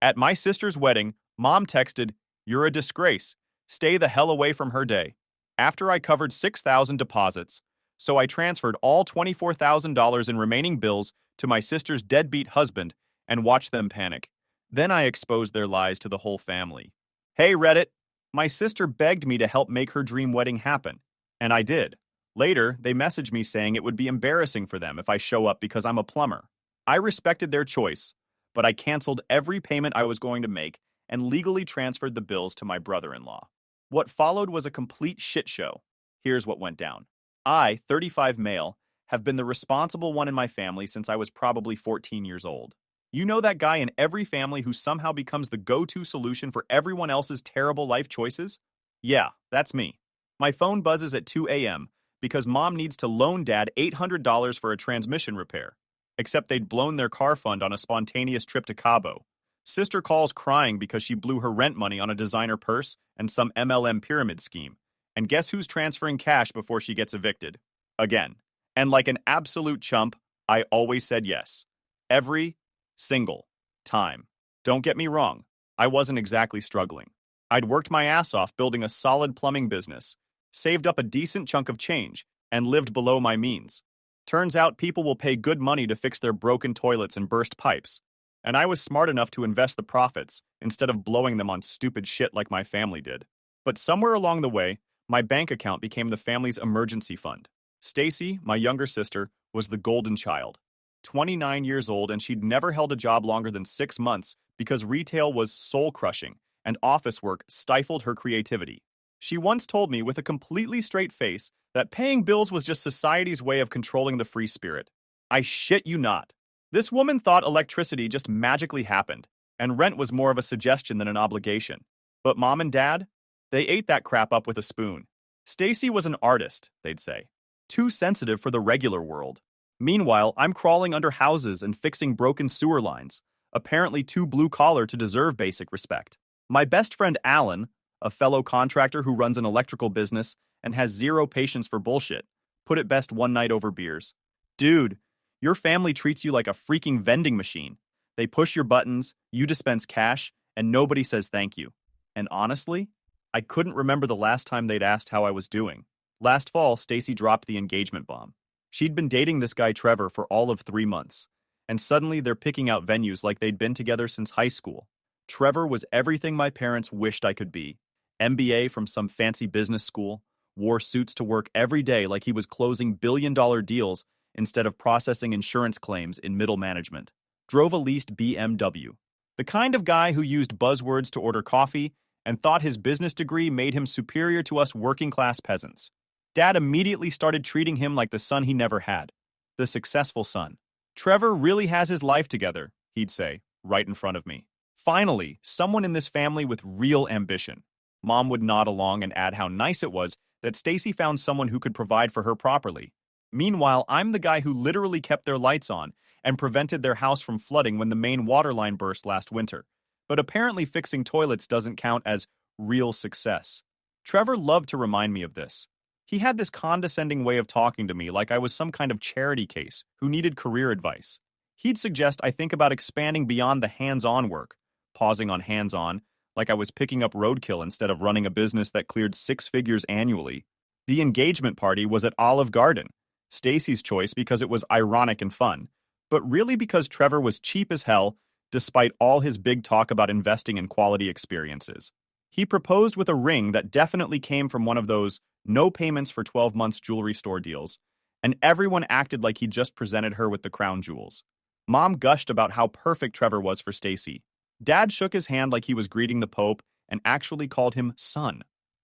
At my sister's wedding, Mom texted, "You're a disgrace. Stay the hell away from her day." After I covered 6,000 deposits, so I transferred all $24,000 in remaining bills to my sister's deadbeat husband and watched them panic. Then I exposed their lies to the whole family. Hey Reddit, my sister begged me to help make her dream wedding happen, and I did. Later, they messaged me saying it would be embarrassing for them if I show up because I'm a plumber. I respected their choice, but I canceled every payment I was going to make and legally transferred the bills to my brother-in-law. What followed was a complete shit show. Here's what went down. I, 35 male, have been the responsible one in my family since I was probably 14 years old. You know that guy in every family who somehow becomes the go-to solution for everyone else's terrible life choices? Yeah, that's me. My phone buzzes at 2 a.m. because Mom needs to loan Dad $800 for a transmission repair. Except they'd blown their car fund on a spontaneous trip to Cabo. Sister calls crying because she blew her rent money on a designer purse and some MLM pyramid scheme. And guess who's transferring cash before she gets evicted? Again. And like an absolute chump, I always said yes. Every single time. Don't get me wrong, I wasn't exactly struggling. I'd worked my ass off building a solid plumbing business, saved up a decent chunk of change, and lived below my means. Turns out people will pay good money to fix their broken toilets and burst pipes. And I was smart enough to invest the profits instead of blowing them on stupid shit like my family did. But somewhere along the way, my bank account became the family's emergency fund. Stacy, my younger sister, was the golden child. 29 years old, and she'd never held a job longer than 6 months because retail was soul-crushing and office work stifled her creativity. She once told me with a completely straight face that paying bills was just society's way of controlling the free spirit. I shit you not. This woman thought electricity just magically happened, and rent was more of a suggestion than an obligation. But Mom and Dad? They ate that crap up with a spoon. Stacy was an artist, they'd say. Too sensitive for the regular world. Meanwhile, I'm crawling under houses and fixing broken sewer lines, apparently too blue-collar to deserve basic respect. My best friend Alan, a fellow contractor who runs an electrical business and has zero patience for bullshit, put it best one night over beers. Dude, your family treats you like a freaking vending machine. They push your buttons, you dispense cash, and nobody says thank you. And honestly, I couldn't remember the last time they'd asked how I was doing. Last fall, Stacy dropped the engagement bomb. She'd been dating this guy Trevor for all of 3 months, and suddenly they're picking out venues like they'd been together since high school. Trevor was everything my parents wished I could be. MBA from some fancy business school, wore suits to work every day like he was closing billion-dollar deals instead of processing insurance claims in middle management. Drove a leased BMW. The kind of guy who used buzzwords to order coffee and thought his business degree made him superior to us working-class peasants. Dad immediately started treating him like the son he never had. The successful son. Trevor really has his life together, he'd say, right in front of me. Finally, someone in this family with real ambition. Mom would nod along and add how nice it was that Stacy found someone who could provide for her properly. Meanwhile, I'm the guy who literally kept their lights on and prevented their house from flooding when the main water line burst last winter. But apparently fixing toilets doesn't count as real success. Trevor loved to remind me of this. He had this condescending way of talking to me like I was some kind of charity case who needed career advice. He'd suggest I think about expanding beyond the hands-on work, pausing on hands-on, like I was picking up roadkill instead of running a business that cleared 6 figures annually. The engagement party was at Olive Garden, Stacy's choice because it was ironic and fun, but really because Trevor was cheap as hell despite all his big talk about investing in quality experiences. He proposed with a ring that definitely came from one of those no payments for 12 months jewelry store deals, and everyone acted like he just presented her with the crown jewels. Mom gushed about how perfect Trevor was for Stacy. Dad shook his hand like he was greeting the Pope and actually called him son.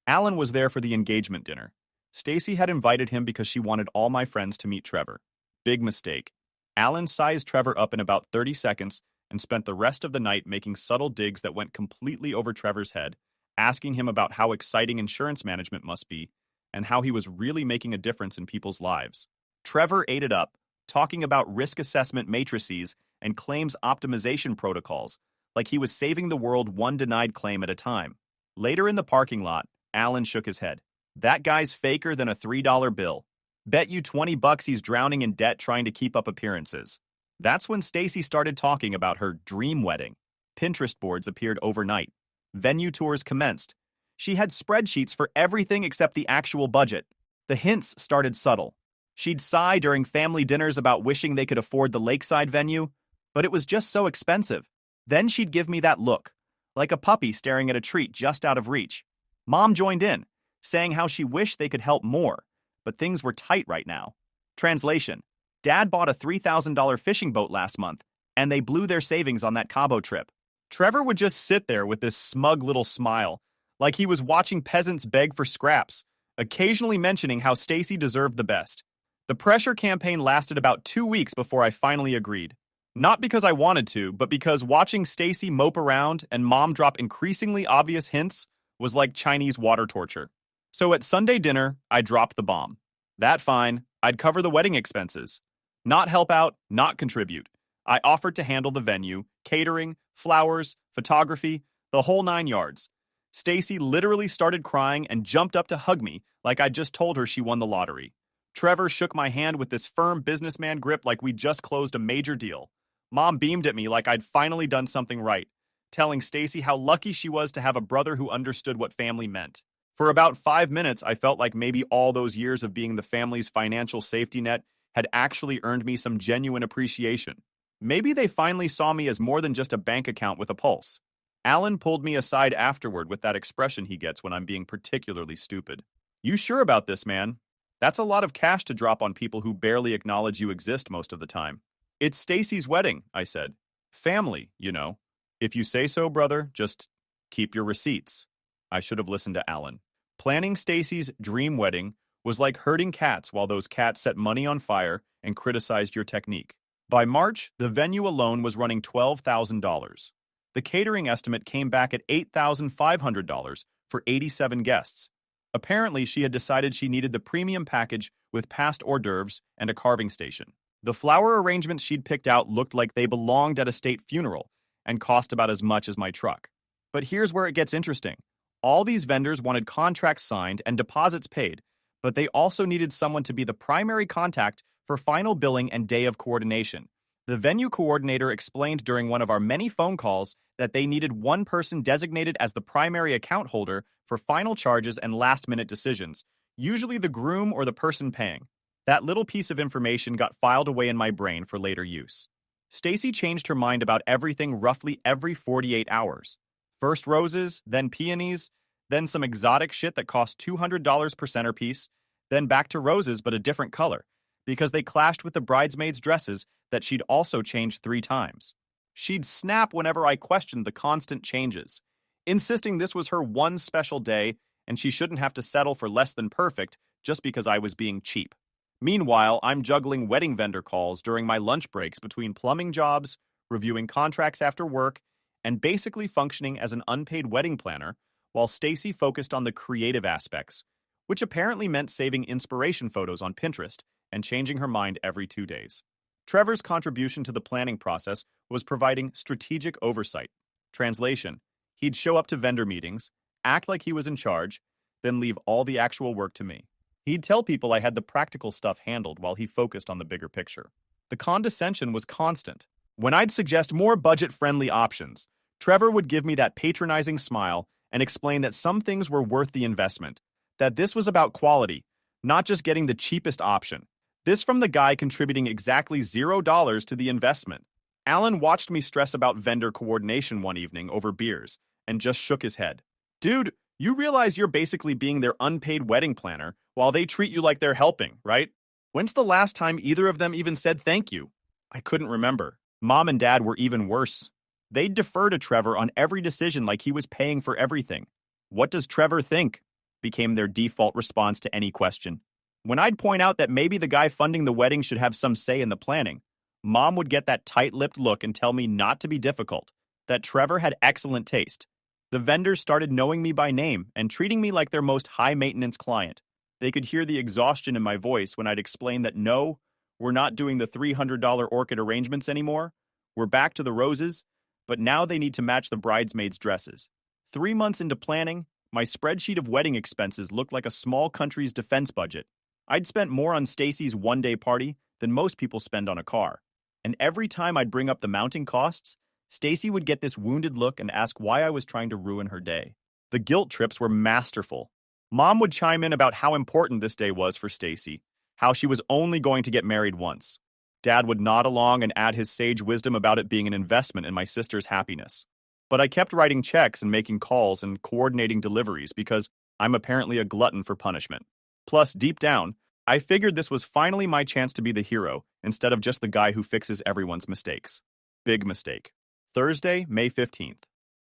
Alan was there for the engagement dinner. Stacy had invited him because she wanted all my friends to meet Trevor. Big mistake. Alan sized Trevor up in about 30 seconds and spent the rest of the night making subtle digs that went completely over Trevor's head, asking him about how exciting insurance management must be and how he was really making a difference in people's lives. Trevor ate it up, talking about risk assessment matrices and claims optimization protocols, like he was saving the world one denied claim at a time. Later in the parking lot, Alan shook his head. That guy's faker than a $3 bill. Bet you $20 he's drowning in debt trying to keep up appearances. That's when Stacy started talking about her dream wedding. Pinterest boards appeared overnight. Venue tours commenced. She had spreadsheets for everything except the actual budget. The hints started subtle. She'd sigh during family dinners about wishing they could afford the lakeside venue, but it was just so expensive. Then she'd give me that look, like a puppy staring at a treat just out of reach. Mom joined in, saying how she wished they could help more, but things were tight right now. Translation: Dad bought a $3,000 fishing boat last month, and they blew their savings on that Cabo trip. Trevor would just sit there with this smug little smile, like he was watching peasants beg for scraps, occasionally mentioning how Stacy deserved the best. The pressure campaign lasted about 2 weeks before I finally agreed. Not because I wanted to, but because watching Stacy mope around and Mom drop increasingly obvious hints was like Chinese water torture. So at Sunday dinner, I dropped the bomb. That fine, I'd cover the wedding expenses. Not help out, not contribute. I offered to handle the venue, catering, flowers, photography, the whole 9 yards. Stacy literally started crying and jumped up to hug me like I'd just told her she won the lottery. Trevor shook my hand with this firm businessman grip like we'd just closed a major deal. Mom beamed at me like I'd finally done something right, telling Stacy how lucky she was to have a brother who understood what family meant. For about 5 minutes, I felt like maybe all those years of being the family's financial safety net had actually earned me some genuine appreciation. Maybe they finally saw me as more than just a bank account with a pulse. Alan pulled me aside afterward with that expression he gets when I'm being particularly stupid. "You sure about this, man? That's a lot of cash to drop on people who barely acknowledge you exist most of the time." "It's Stacy's wedding," I said. "Family, you know. If you say so, brother, just keep your receipts." I should have listened to Alan. Planning Stacy's dream wedding was like herding cats while those cats set money on fire and criticized your technique. By March, the venue alone was running $12,000. The catering estimate came back at $8,500 for 87 guests. Apparently, she had decided she needed the premium package with past hors d'oeuvres and a carving station. The flower arrangements she'd picked out looked like they belonged at a state funeral and cost about as much as my truck. But here's where it gets interesting. All these vendors wanted contracts signed and deposits paid, but they also needed someone to be the primary contact for final billing and day of coordination. The venue coordinator explained during one of our many phone calls that they needed one person designated as the primary account holder for final charges and last-minute decisions, usually the groom or the person paying. That little piece of information got filed away in my brain for later use. Stacy changed her mind about everything roughly every 48 hours. First roses, then peonies, then some exotic shit that cost $200 per centerpiece, then back to roses but a different color, because they clashed with the bridesmaids' dresses that she'd also changed 3 times. She'd snap whenever I questioned the constant changes, insisting this was her one special day and she shouldn't have to settle for less than perfect just because I was being cheap. Meanwhile, I'm juggling wedding vendor calls during my lunch breaks between plumbing jobs, reviewing contracts after work, and basically functioning as an unpaid wedding planner while Stacy focused on the creative aspects, which apparently meant saving inspiration photos on Pinterest and changing her mind every 2 days. Trevor's contribution to the planning process was providing strategic oversight. Translation: he'd show up to vendor meetings, act like he was in charge, then leave all the actual work to me. He'd tell people I had the practical stuff handled while he focused on the bigger picture. The condescension was constant. When I'd suggest more budget-friendly options, Trevor would give me that patronizing smile and explain that some things were worth the investment, that this was about quality, not just getting the cheapest option. This from the guy contributing exactly $0 to the investment. Alan watched me stress about vendor coordination one evening over beers and just shook his head. "Dude, you realize you're basically being their unpaid wedding planner while they treat you like they're helping, right? When's the last time either of them even said thank you?" I couldn't remember. Mom and Dad were even worse. They'd defer to Trevor on every decision like he was paying for everything. "What does Trevor think?" became their default response to any question. When I'd point out that maybe the guy funding the wedding should have some say in the planning, Mom would get that tight-lipped look and tell me not to be difficult, that Trevor had excellent taste. The vendors started knowing me by name and treating me like their most high-maintenance client. They could hear the exhaustion in my voice when I'd explain that no, we're not doing the $300 orchid arrangements anymore. We're back to the roses, but now they need to match the bridesmaids' dresses. 3 months into planning, my spreadsheet of wedding expenses looked like a small country's defense budget. I'd spent more on Stacy's one-day party than most people spend on a car. And every time I'd bring up the mounting costs, Stacy would get this wounded look and ask why I was trying to ruin her day. The guilt trips were masterful. Mom would chime in about how important this day was for Stacy, how she was only going to get married once. Dad would nod along and add his sage wisdom about it being an investment in my sister's happiness. But I kept writing checks and making calls and coordinating deliveries because I'm apparently a glutton for punishment. Plus, deep down, I figured this was finally my chance to be the hero instead of just the guy who fixes everyone's mistakes. Big mistake. Thursday, May 15th.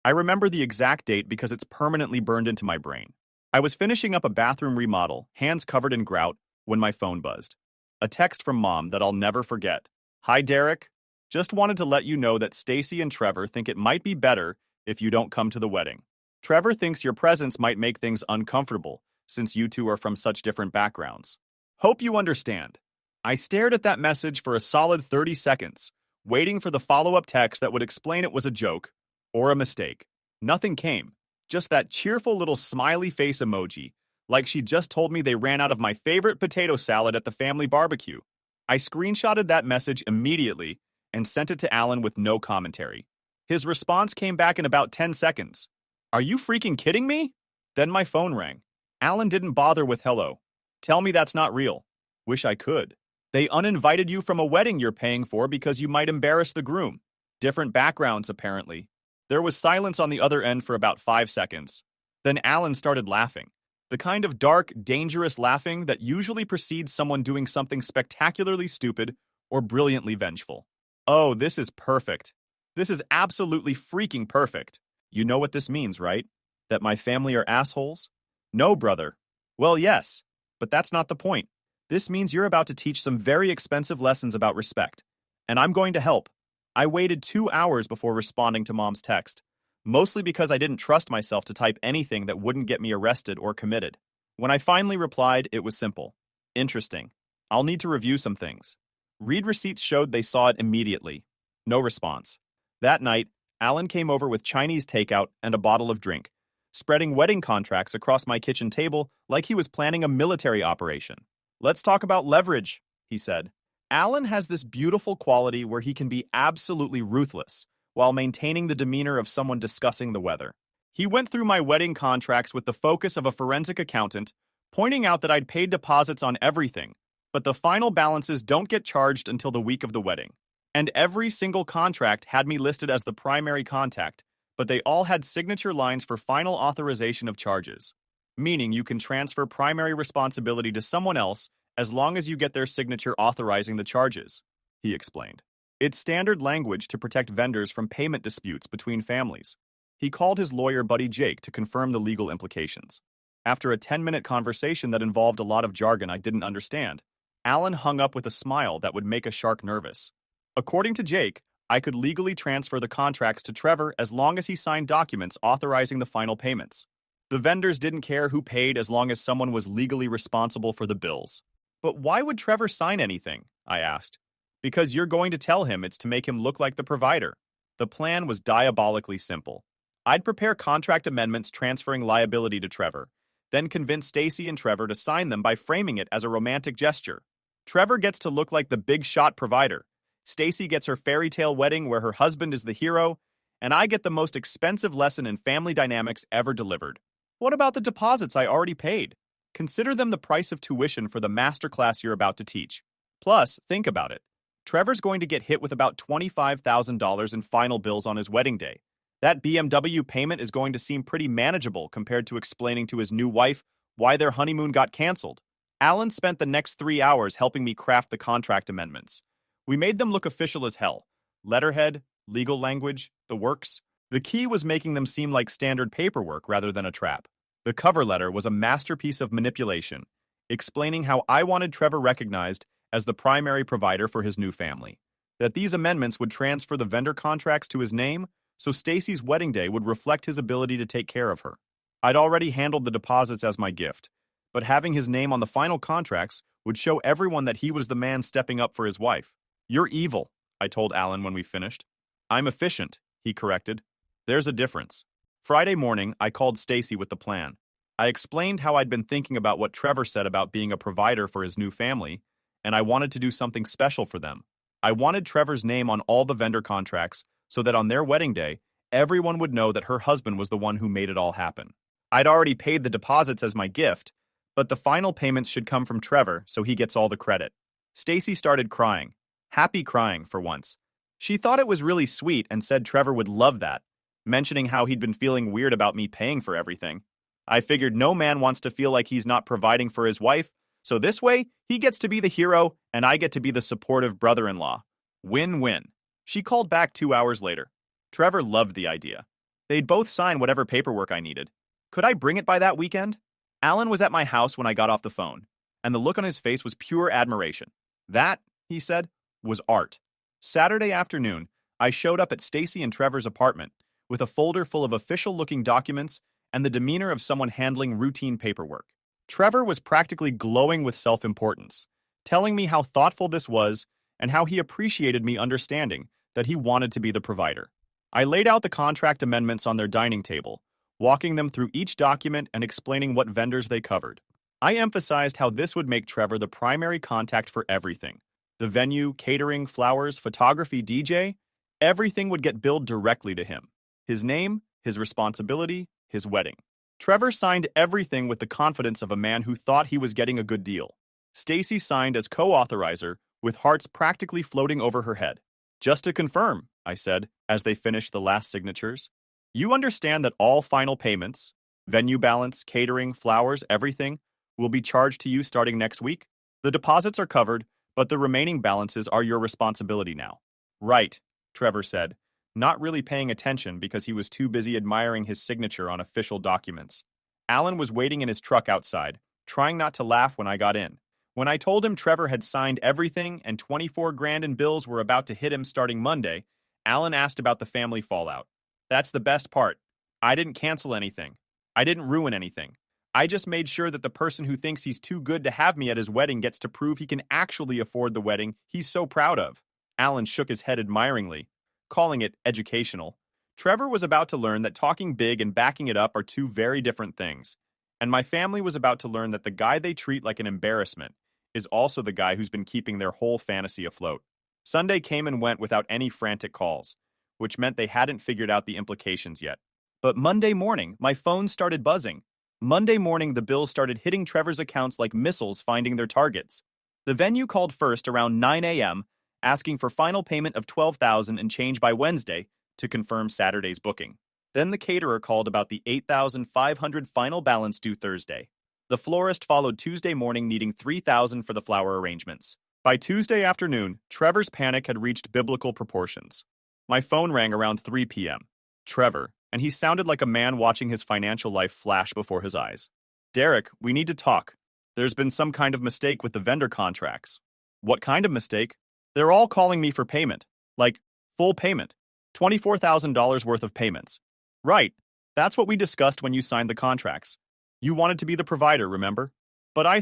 I remember the exact date because it's permanently burned into my brain. I was finishing up a bathroom remodel, hands covered in grout, when my phone buzzed. A text from Mom that I'll never forget. "Hi, Derek. Just wanted to let you know that Stacy and Trevor think it might be better if you don't come to the wedding. Trevor thinks your presence might make things uncomfortable, since you two are from such different backgrounds. Hope you understand." I stared at that message for a solid 30 seconds, waiting for the follow-up text that would explain it was a joke or a mistake. Nothing came, just that cheerful little smiley face emoji, like she just told me they ran out of my favorite potato salad at the family barbecue. I screenshotted that message immediately and sent it to Alan with no commentary. His response came back in about 10 seconds. "Are you freaking kidding me?" Then my phone rang. Alan didn't bother with hello. "Tell me that's not real." Wish I could. "They uninvited you from a wedding you're paying for because you might embarrass the groom." Different backgrounds, apparently. There was silence on the other end for about 5 seconds. Then Alan started laughing. The kind of dark, dangerous laughing that usually precedes someone doing something spectacularly stupid or brilliantly vengeful. "Oh, this is perfect. This is absolutely freaking perfect. You know what this means, right? That my family are assholes?" "No, brother." "Well, yes, but that's not the point. This means you're about to teach some very expensive lessons about respect, and I'm going to help." I waited 2 hours before responding to Mom's text, mostly because I didn't trust myself to type anything that wouldn't get me arrested or committed. When I finally replied, it was simple. "Interesting. I'll need to review some things." Read receipts showed they saw it immediately. No response. That night, Alan came over with Chinese takeout and a bottle of drink, spreading wedding contracts across my kitchen table like he was planning a military operation. "Let's talk about leverage," he said. Alan has this beautiful quality where he can be absolutely ruthless while maintaining the demeanor of someone discussing the weather. He went through my wedding contracts with the focus of a forensic accountant, pointing out that I'd paid deposits on everything, but the final balances don't get charged until the week of the wedding. And every single contract had me listed as the primary contact, but they all had signature lines for final authorization of charges, meaning you can transfer primary responsibility to someone else as long as you get their signature authorizing the charges, he explained. It's standard language to protect vendors from payment disputes between families. He called his lawyer buddy Jake to confirm the legal implications. After a 10-minute conversation that involved a lot of jargon I didn't understand, Alan hung up with a smile that would make a shark nervous. According to Jake, I could legally transfer the contracts to Trevor as long as he signed documents authorizing the final payments. The vendors didn't care who paid as long as someone was legally responsible for the bills. "But why would Trevor sign anything?" I asked. "Because you're going to tell him it's to make him look like the provider." The plan was diabolically simple. I'd prepare contract amendments transferring liability to Trevor, then convince Stacy and Trevor to sign them by framing it as a romantic gesture. Trevor gets to look like the big shot provider. Stacy gets her fairy tale wedding where her husband is the hero, and I get the most expensive lesson in family dynamics ever delivered. What about the deposits I already paid? Consider them the price of tuition for the masterclass you're about to teach. Plus, think about it. Trevor's going to get hit with about $25,000 in final bills on his wedding day. That BMW payment is going to seem pretty manageable compared to explaining to his new wife why their honeymoon got canceled. Alan spent the next 3 hours helping me craft the contract amendments. We made them look official as hell. Letterhead, legal language, the works. The key was making them seem like standard paperwork rather than a trap. The cover letter was a masterpiece of manipulation, explaining how I wanted Trevor recognized as the primary provider for his new family, that these amendments would transfer the vendor contracts to his name so Stacy's wedding day would reflect his ability to take care of her. I'd already handled the deposits as my gift, but having his name on the final contracts would show everyone that he was the man stepping up for his wife. "You're evil," I told Alan when we finished. "I'm efficient," he corrected. "There's a difference." Friday morning, I called Stacy with the plan. I explained how I'd been thinking about what Trevor said about being a provider for his new family, and I wanted to do something special for them. I wanted Trevor's name on all the vendor contracts, so that on their wedding day, everyone would know that her husband was the one who made it all happen. I'd already paid the deposits as my gift, but the final payments should come from Trevor, so he gets all the credit. Stacy started crying, happy crying for once. She thought it was really sweet and said Trevor would love that, mentioning how he'd been feeling weird about me paying for everything. I figured no man wants to feel like he's not providing for his wife, so this way, he gets to be the hero and I get to be the supportive brother-in-law. Win-win. She called back 2 hours later. Trevor loved the idea. They'd both sign whatever paperwork I needed. Could I bring it by that weekend? Alan was at my house when I got off the phone, and the look on his face was pure admiration. That, he said, was art. Saturday afternoon, I showed up at Stacy and Trevor's apartment with a folder full of official-looking documents and the demeanor of someone handling routine paperwork. Trevor was practically glowing with self-importance, telling me how thoughtful this was and how he appreciated me understanding that he wanted to be the provider. I laid out the contract amendments on their dining table, walking them through each document and explaining what vendors they covered. I emphasized how this would make Trevor the primary contact for everything. The venue, catering, flowers, photography, DJ, everything would get billed directly to him. His name, his responsibility, his wedding. Trevor signed everything with the confidence of a man who thought he was getting a good deal. Stacy signed as co-authorizer, with hearts practically floating over her head. Just to confirm, I said, as they finished the last signatures, you understand that all final payments, venue balance, catering, flowers, everything, will be charged to you starting next week? The deposits are covered, but the remaining balances are your responsibility now. Right, Trevor said, not really paying attention because he was too busy admiring his signature on official documents. Alan was waiting in his truck outside, trying not to laugh when I got in. When I told him Trevor had signed everything and 24 grand in bills were about to hit him starting Monday, Alan asked about the family fallout. That's the best part. I didn't cancel anything. I didn't ruin anything. I just made sure that the person who thinks he's too good to have me at his wedding gets to prove he can actually afford the wedding he's so proud of. Alan shook his head admiringly, calling it educational. Trevor was about to learn that talking big and backing it up are two very different things. And my family was about to learn that the guy they treat like an embarrassment is also the guy who's been keeping their whole fantasy afloat. Sunday came and went without any frantic calls, which meant they hadn't figured out the implications yet. But Monday morning, my phone started buzzing. Monday morning, the bills started hitting Trevor's accounts like missiles finding their targets. The venue called first around 9 a.m., asking for final payment of $12,000 and change by Wednesday to confirm Saturday's booking. Then the caterer called about the $8,500 final balance due Thursday. The florist followed Tuesday morning, needing $3,000 for the flower arrangements. By Tuesday afternoon, Trevor's panic had reached biblical proportions. My phone rang around 3 p.m. Trevor, and he sounded like a man watching his financial life flash before his eyes. Derek, we need to talk. There's been some kind of mistake with the vendor contracts. What kind of mistake? They're all calling me for payment. Like, full payment. $24,000 worth of payments. Right. That's what we discussed when you signed the contracts. You wanted to be the provider, remember? But I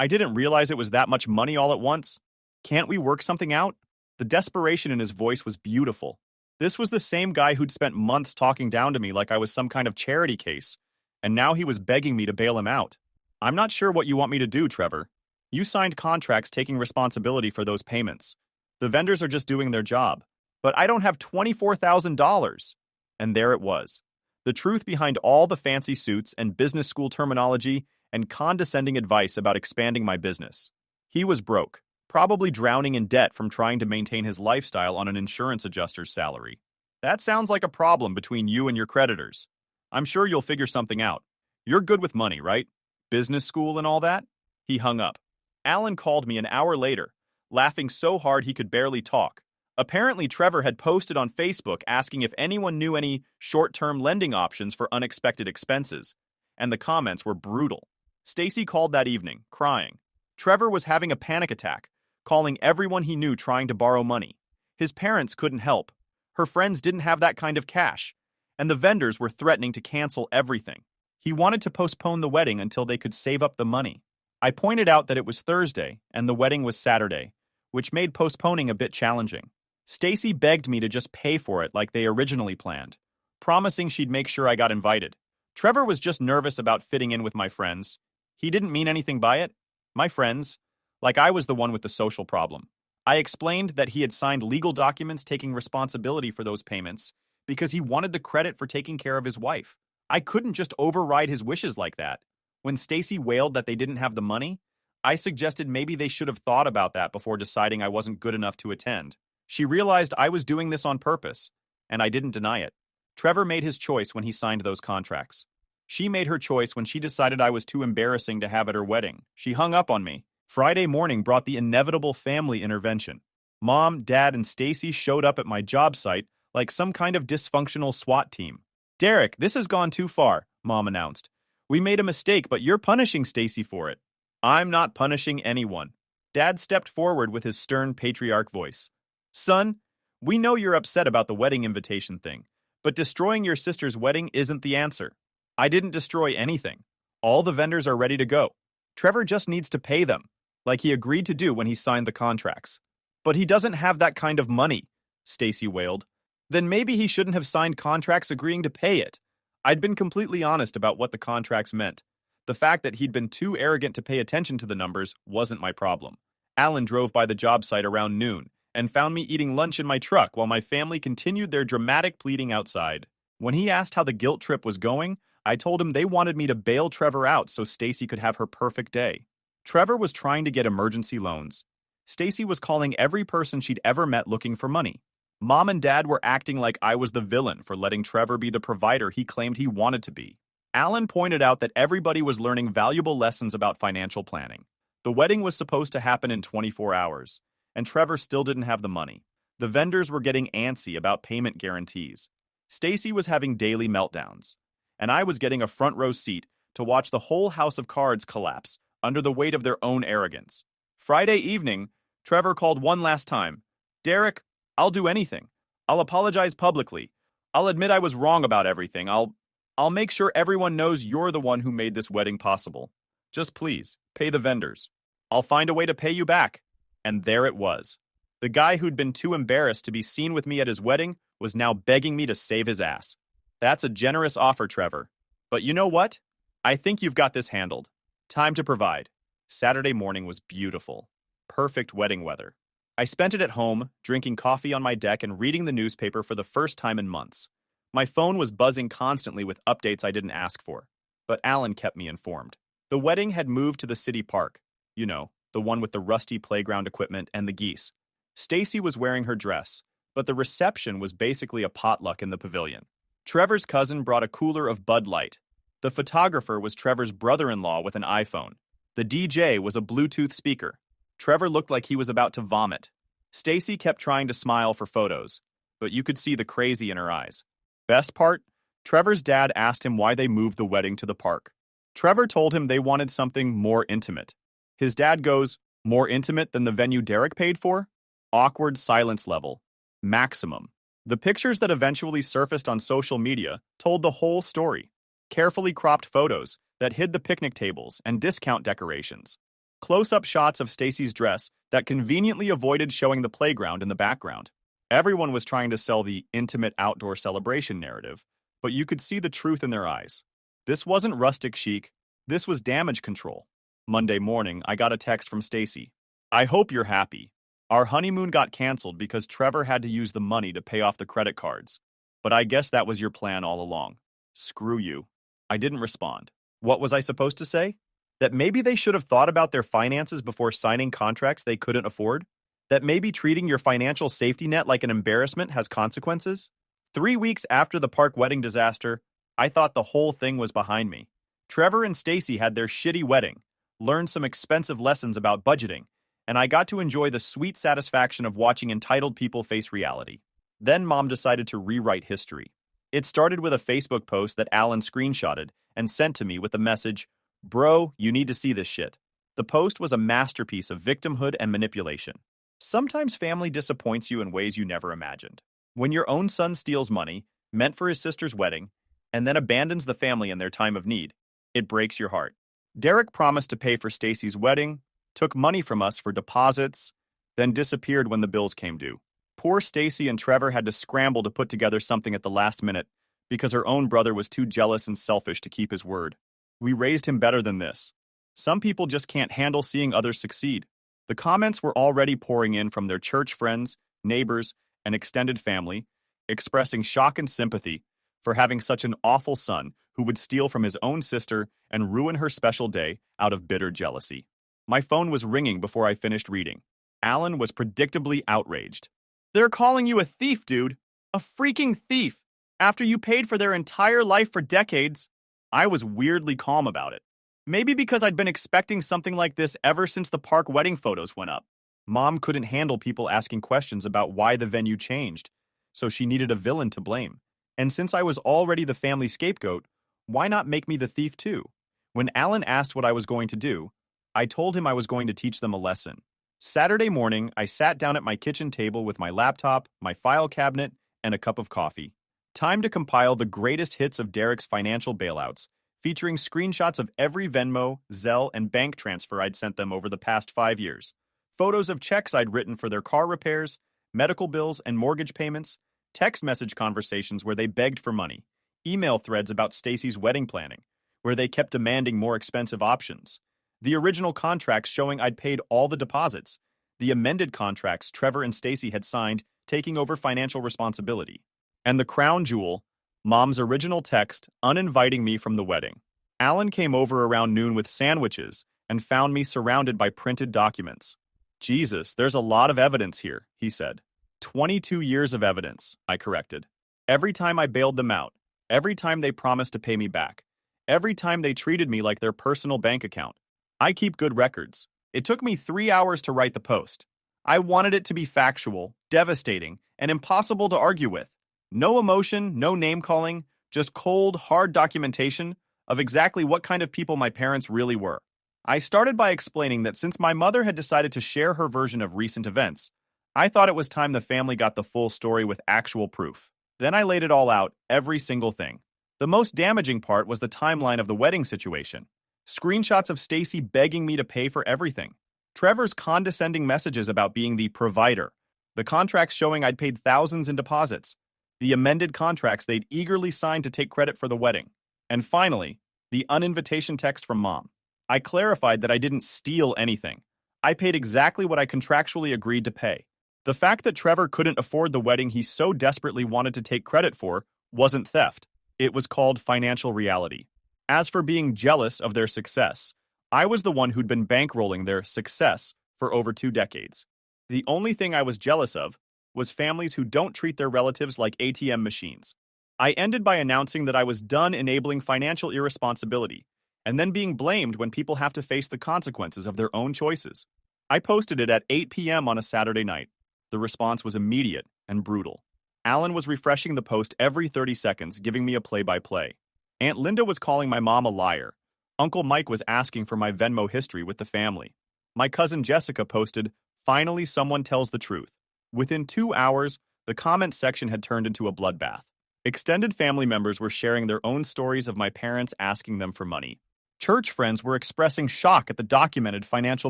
didn't realize it was that much money all at once. Can't we work something out? The desperation in his voice was beautiful. This was the same guy who'd spent months talking down to me like I was some kind of charity case, and now he was begging me to bail him out. I'm not sure what you want me to do, Trevor. You signed contracts taking responsibility for those payments. The vendors are just doing their job. But I don't have $24,000. And there it was. The truth behind all the fancy suits and business school terminology and condescending advice about expanding my business. He was broke, probably drowning in debt from trying to maintain his lifestyle on an insurance adjuster's salary. That sounds like a problem between you and your creditors. I'm sure you'll figure something out. You're good with money, right? Business school and all that? He hung up. Alan called me an hour later, laughing so hard he could barely talk. Apparently, Trevor had posted on Facebook asking if anyone knew any short-term lending options for unexpected expenses, and the comments were brutal. Stacy called that evening, crying. Trevor was having a panic attack, calling everyone he knew trying to borrow money. His parents couldn't help. Her friends didn't have that kind of cash, and the vendors were threatening to cancel everything. He wanted to postpone the wedding until they could save up the money. I pointed out that it was Thursday and the wedding was Saturday, which made postponing a bit challenging. Stacy begged me to just pay for it like they originally planned, promising she'd make sure I got invited. Trevor was just nervous about fitting in with my friends. He didn't mean anything by it. My friends, like I was the one with the social problem. I explained that he had signed legal documents taking responsibility for those payments because he wanted the credit for taking care of his wife. I couldn't just override his wishes like that. When Stacy wailed that they didn't have the money, I suggested maybe they should have thought about that before deciding I wasn't good enough to attend. She realized I was doing this on purpose, and I didn't deny it. Trevor made his choice when he signed those contracts. She made her choice when she decided I was too embarrassing to have at her wedding. She hung up on me. Friday morning brought the inevitable family intervention. Mom, Dad, and Stacy showed up at my job site like some kind of dysfunctional SWAT team. "Derek, this has gone too far," Mom announced. "We made a mistake, but you're punishing Stacy for it." "I'm not punishing anyone." Dad stepped forward with his stern patriarch voice. "Son, we know you're upset about the wedding invitation thing, but destroying your sister's wedding isn't the answer. I didn't destroy anything. All the vendors are ready to go. Trevor just needs to pay them, like he agreed to do when he signed the contracts." "But he doesn't have that kind of money," Stacy wailed. "Then maybe he shouldn't have signed contracts agreeing to pay it." I'd been completely honest about what the contracts meant. The fact that he'd been too arrogant to pay attention to the numbers wasn't my problem. Alan drove by the job site around noon and found me eating lunch in my truck while my family continued their dramatic pleading outside. When he asked how the guilt trip was going, I told him they wanted me to bail Trevor out so Stacy could have her perfect day. Trevor was trying to get emergency loans. Stacy was calling every person she'd ever met looking for money. Mom and Dad were acting like I was the villain for letting Trevor be the provider he claimed he wanted to be. Alan pointed out that everybody was learning valuable lessons about financial planning. The wedding was supposed to happen in 24 hours, and Trevor still didn't have the money. The vendors were getting antsy about payment guarantees. Stacy was having daily meltdowns, and I was getting a front row seat to watch the whole house of cards collapse under the weight of their own arrogance. Friday evening, Trevor called one last time. "Derek, I'll do anything. I'll apologize publicly. I'll admit I was wrong about everything. I'll make sure everyone knows you're the one who made this wedding possible. Just please, pay the vendors. I'll find a way to pay you back." And there it was. The guy who'd been too embarrassed to be seen with me at his wedding was now begging me to save his ass. That's a generous offer, Trevor. But you know what? I think you've got this handled. Time to provide. Saturday morning was beautiful. Perfect wedding weather. I spent it at home, drinking coffee on my deck and reading the newspaper for the first time in months. My phone was buzzing constantly with updates I didn't ask for, but Alan kept me informed. The wedding had moved to the city park. You know, the one with the rusty playground equipment and the geese. Stacy was wearing her dress, but the reception was basically a potluck in the pavilion. Trevor's cousin brought a cooler of Bud Light. The photographer was Trevor's brother-in-law with an iPhone. The DJ was a Bluetooth speaker. Trevor looked like he was about to vomit. Stacy kept trying to smile for photos, but you could see the crazy in her eyes. Best part? Trevor's dad asked him why they moved the wedding to the park. Trevor told him they wanted something more intimate. His dad goes, "More intimate than the venue Derek paid for?" Awkward silence level. Maximum. The pictures that eventually surfaced on social media told the whole story. Carefully cropped photos that hid the picnic tables and discount decorations. Close-up shots of Stacy's dress that conveniently avoided showing the playground in the background. Everyone was trying to sell the intimate outdoor celebration narrative, but you could see the truth in their eyes. This wasn't rustic chic, this was damage control. Monday morning, I got a text from Stacy. "I hope you're happy. Our honeymoon got canceled because Trevor had to use the money to pay off the credit cards. But I guess that was your plan all along. Screw you." I didn't respond. What was I supposed to say? That maybe they should have thought about their finances before signing contracts they couldn't afford? That maybe treating your financial safety net like an embarrassment has consequences? 3 weeks after the park wedding disaster, I thought the whole thing was behind me. Trevor and Stacy had their shitty wedding, learned some expensive lessons about budgeting, and I got to enjoy the sweet satisfaction of watching entitled people face reality. Then Mom decided to rewrite history. It started with a Facebook post that Alan screenshotted and sent to me with the message, "Bro, you need to see this shit." The post was a masterpiece of victimhood and manipulation. Sometimes family disappoints you in ways you never imagined. When your own son steals money, meant for his sister's wedding, and then abandons the family in their time of need, it breaks your heart. Derek promised to pay for Stacy's wedding, took money from us for deposits, then disappeared when the bills came due. Poor Stacy and Trevor had to scramble to put together something at the last minute because her own brother was too jealous and selfish to keep his word. We raised him better than this. Some people just can't handle seeing others succeed. The comments were already pouring in from their church friends, neighbors, and extended family, expressing shock and sympathy for having such an awful son who would steal from his own sister and ruin her special day out of bitter jealousy. My phone was ringing before I finished reading. Alan was predictably outraged. "They're calling you a thief, dude. A freaking thief. After you paid for their entire life for decades." I was weirdly calm about it. Maybe because I'd been expecting something like this ever since the park wedding photos went up. Mom couldn't handle people asking questions about why the venue changed, so she needed a villain to blame. And since I was already the family scapegoat, why not make me the thief too? When Alan asked what I was going to do, I told him I was going to teach them a lesson. Saturday morning, I sat down at my kitchen table with my laptop, my file cabinet, and a cup of coffee. Time to compile the greatest hits of Derek's financial bailouts, featuring screenshots of every Venmo, Zelle, and bank transfer I'd sent them over the past 5 years. Photos of checks I'd written for their car repairs, medical bills, and mortgage payments, text message conversations where they begged for money, email threads about Stacy's wedding planning, where they kept demanding more expensive options, the original contracts showing I'd paid all the deposits, the amended contracts Trevor and Stacy had signed taking over financial responsibility, and the crown jewel, Mom's original text uninviting me from the wedding. Alan came over around noon with sandwiches and found me surrounded by printed documents. "Jesus, there's a lot of evidence here," he said. 22 years of evidence, I corrected. Every time I bailed them out, every time they promised to pay me back, every time they treated me like their personal bank account. I keep good records. It took me 3 hours to write the post. I wanted it to be factual, devastating, and impossible to argue with. No emotion, no name-calling, just cold, hard documentation of exactly what kind of people my parents really were. I started by explaining that since my mother had decided to share her version of recent events, I thought it was time the family got the full story with actual proof. Then I laid it all out, every single thing. The most damaging part was the timeline of the wedding situation. Screenshots of Stacy begging me to pay for everything. Trevor's condescending messages about being the provider. The contracts showing I'd paid thousands in deposits. The amended contracts they'd eagerly signed to take credit for the wedding. And finally, the uninvitation text from Mom. I clarified that I didn't steal anything. I paid exactly what I contractually agreed to pay. The fact that Trevor couldn't afford the wedding he so desperately wanted to take credit for wasn't theft. It was called financial reality. As for being jealous of their success, I was the one who'd been bankrolling their success for over 2 decades. The only thing I was jealous of was families who don't treat their relatives like ATM machines. I ended by announcing that I was done enabling financial irresponsibility, and then being blamed when people have to face the consequences of their own choices. I posted it at 8 p.m. on a Saturday night. The response was immediate and brutal. Alan was refreshing the post every 30 seconds, giving me a play-by-play. Aunt Linda was calling my mom a liar. Uncle Mike was asking for my Venmo history with the family. My cousin Jessica posted, "Finally someone tells the truth." Within 2 hours, the comment section had turned into a bloodbath. Extended family members were sharing their own stories of my parents asking them for money. Church friends were expressing shock at the documented financial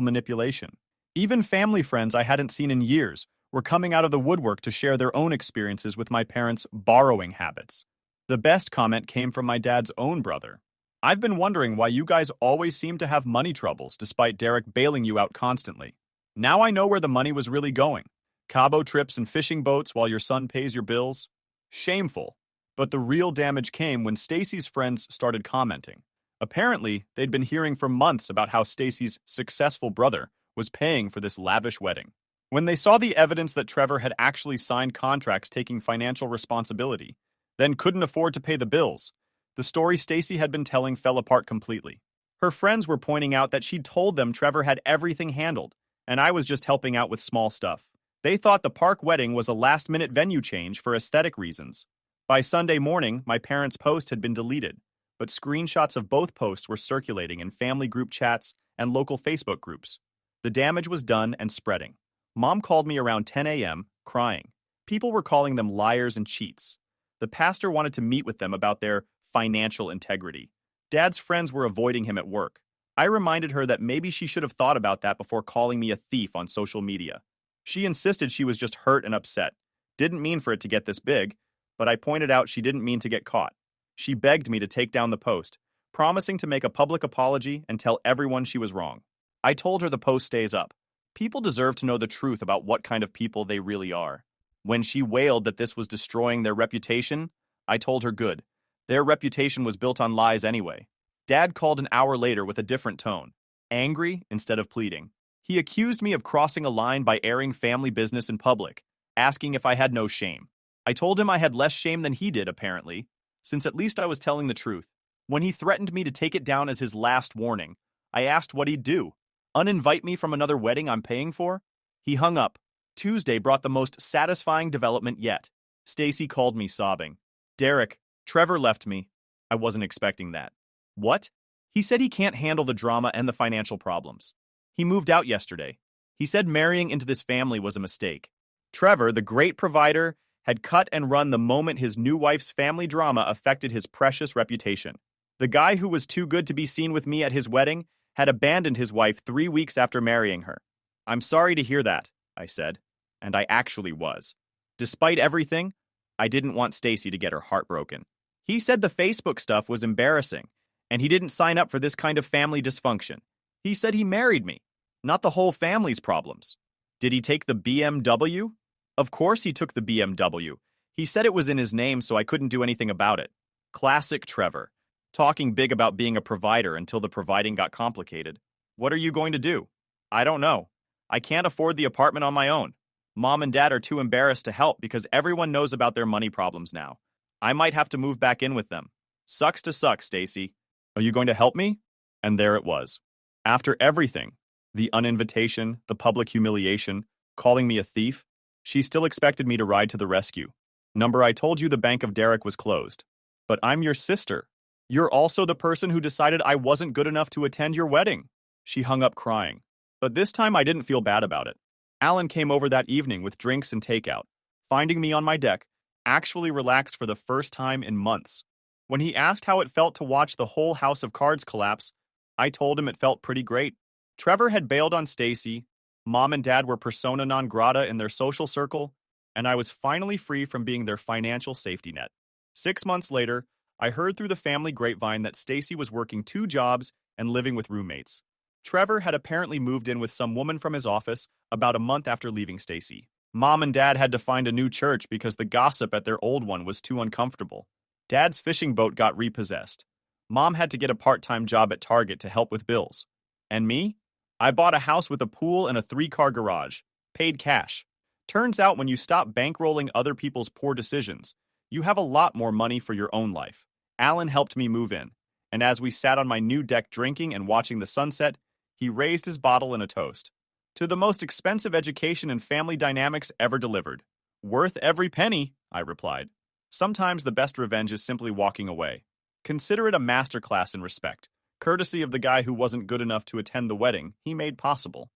manipulation. Even family friends I hadn't seen in years were coming out of the woodwork to share their own experiences with my parents' borrowing habits. The best comment came from my dad's own brother. "I've been wondering why you guys always seem to have money troubles despite Derek bailing you out constantly. Now I know where the money was really going. Cabo trips and fishing boats while your son pays your bills. Shameful." But the real damage came when Stacy's friends started commenting. Apparently, they'd been hearing for months about how Stacy's successful brother was paying for this lavish wedding. When they saw the evidence that Trevor had actually signed contracts taking financial responsibility, then couldn't afford to pay the bills, the story Stacy had been telling fell apart completely. Her friends were pointing out that she'd told them Trevor had everything handled, and I was just helping out with small stuff. They thought the park wedding was a last-minute venue change for aesthetic reasons. By Sunday morning, my parents' post had been deleted, but screenshots of both posts were circulating in family group chats and local Facebook groups. The damage was done and spreading. Mom called me around 10 a.m., crying. People were calling them liars and cheats. The pastor wanted to meet with them about their financial integrity. Dad's friends were avoiding him at work. I reminded her that maybe she should have thought about that before calling me a thief on social media. She insisted she was just hurt and upset. Didn't mean for it to get this big, but I pointed out she didn't mean to get caught. She begged me to take down the post, promising to make a public apology and tell everyone she was wrong. I told her the post stays up, People deserve to know the truth about what kind of people they really are. When she wailed that this was destroying their reputation, I told her good. Their reputation was built on lies anyway. Dad called an hour later with a different tone, angry instead of pleading. He accused me of crossing a line by airing family business in public, asking if I had no shame. I told him I had less shame than he did, apparently, since at least I was telling the truth. When he threatened me to take it down as his last warning, I asked what he'd do. Uninvite me from another wedding I'm paying for? He hung up. Tuesday brought the most satisfying development yet. Stacy called me sobbing. Derek, Trevor left me. I wasn't expecting that. What? He said he can't handle the drama and the financial problems. He moved out yesterday. He said marrying into this family was a mistake. Trevor, the great provider, had cut and run the moment his new wife's family drama affected his precious reputation. The guy who was too good to be seen with me at his wedding had abandoned his wife 3 weeks after marrying her. I'm sorry to hear that, I said, and I actually was. Despite everything, I didn't want Stacy to get her heart broken. He said the Facebook stuff was embarrassing, and he didn't sign up for this kind of family dysfunction. He said he married me, not the whole family's problems. Did he take the BMW? Of course he took the BMW. He said it was in his name, so I couldn't do anything about it. Classic Trevor. Talking big about being a provider until the providing got complicated. What are you going to do? I don't know. I can't afford the apartment on my own. Mom and Dad are too embarrassed to help because everyone knows about their money problems now. I might have to move back in with them. Sucks to suck, Stacy. Are you going to help me? And there it was. After everything, the uninvitation, the public humiliation, calling me a thief, she still expected me to ride to the rescue. Number, I told you the Bank of Derek was closed. But I'm your sister. You're also the person who decided I wasn't good enough to attend your wedding. She hung up crying. But this time I didn't feel bad about it. Alan came over that evening with drinks and takeout, finding me on my deck, actually relaxed for the first time in months. When he asked how it felt to watch the whole house of cards collapse, I told him it felt pretty great. Trevor had bailed on Stacy, Mom and Dad were persona non grata in their social circle, and I was finally free from being their financial safety net. 6 months later, I heard through the family grapevine that Stacy was working 2 jobs and living with roommates. Trevor had apparently moved in with some woman from his office about a month after leaving Stacy. Mom and Dad had to find a new church because the gossip at their old one was too uncomfortable. Dad's fishing boat got repossessed. Mom had to get a part-time job at Target to help with bills. And me? I bought a house with a pool and a 3-car garage. Paid cash. Turns out when you stop bankrolling other people's poor decisions, you have a lot more money for your own life. Alan helped me move in, and as we sat on my new deck drinking and watching the sunset, he raised his bottle in a toast. To the most expensive education in family dynamics ever delivered. Worth every penny, I replied. Sometimes the best revenge is simply walking away. Consider it a masterclass in respect, courtesy of the guy who wasn't good enough to attend the wedding he made possible.